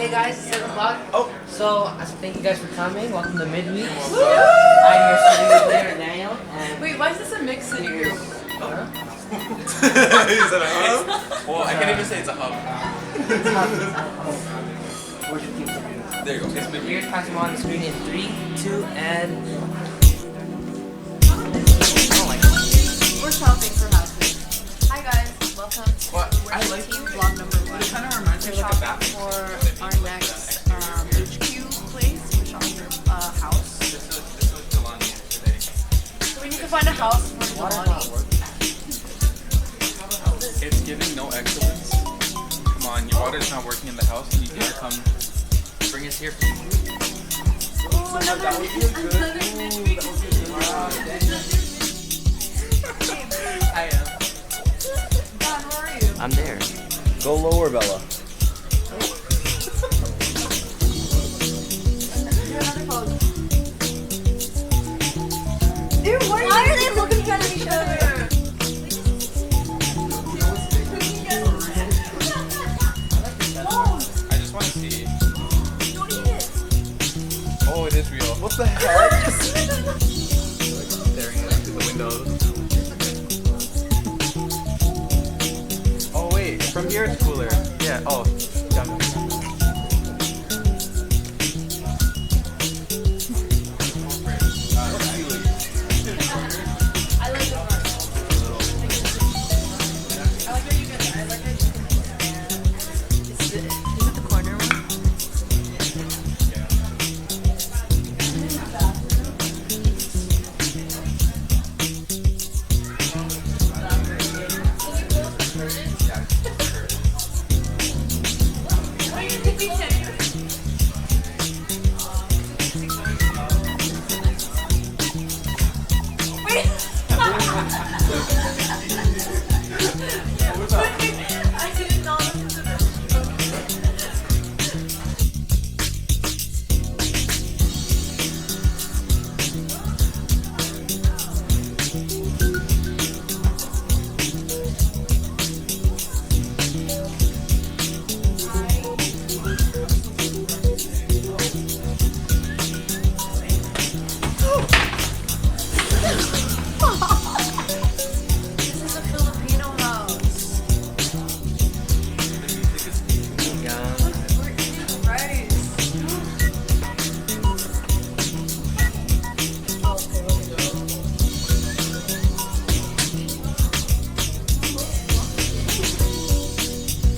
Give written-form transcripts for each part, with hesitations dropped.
Hey guys, it's 7 o'clock. Oh. So, thank you guys for coming. Welcome to Midweek. I'm your studio player, Daniel. And Wait, why is this a mixed city group? Huh? Is that a hub? Well, I can't even say it's a hub. Where's your team? There you go. It's midweek. Here's passing on the screen in 3, 2, and... Oh my god. We're shopping for houses. Hi guys, welcome to What? I like team vlog number 1. It kind of reminds me We're of like a shopping bathroom. for our next HQ place. We're shopping for a house. This was Jelani today. So we need to find a house for Jelani. It's giving no excellence. Come on, your water's not working in the house and you dare come bring us here for you. Oh, another midweek. I am. Don, where are you? I'm there. Go lower, Bella. Another phone. Dude, why are they looking at each other? I just want to see. Don't eat it. Oh, it is real. What the heck? Staring through the windows. Oh wait, from here it's cooler. Yeah. Oh, got it. I like it. I like how you get it. I like how you get it. Is it the corner one? I didn't know this was This is a Filipino house. We're eating rice.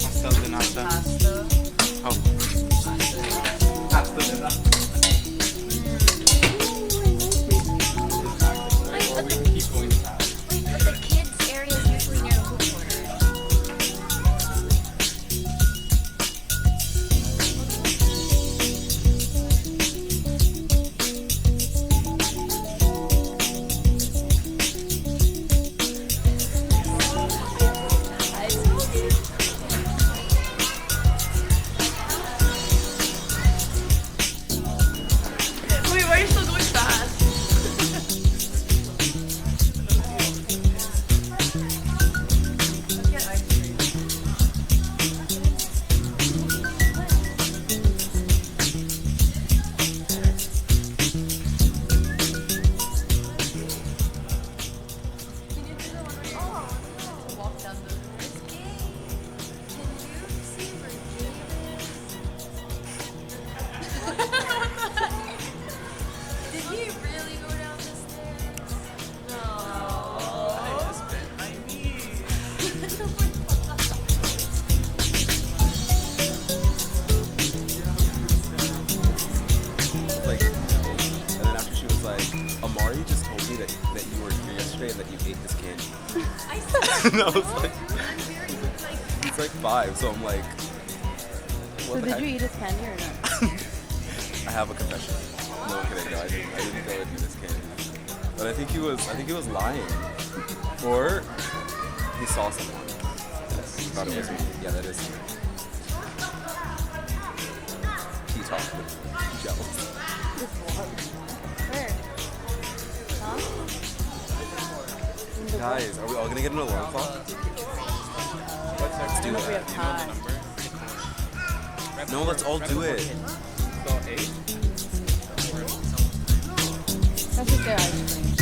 Pastel de nata. Pasta. Oh. Pastel de nata. Or we can keep going fast. Wait, but the kids' area is usually near the food corner. Wait, why are you still going fast? Let's get ice cream. Can you do the one where you walk down the Did he really go down the stairs? No. I just bent my knee. Like, and then after she was like, Amari just told me that you were here yesterday and that you ate this candy. I said And I was like, I'm very like. it's like 5, so I'm like, what the heck? eat his candy or not? I have a confession. No kidding, no, I didn't go and eat this candy. But I think he was lying. Or he saw someone. Yes, he thought it was me. Yeah, that is me. He talked with me. He's jealous. Where? Huh? Guys, are we all gonna get an alarm clock? What's Let's do I don't know if we that. have time. number? No, let's all do it. So 8? That's just their ice cream.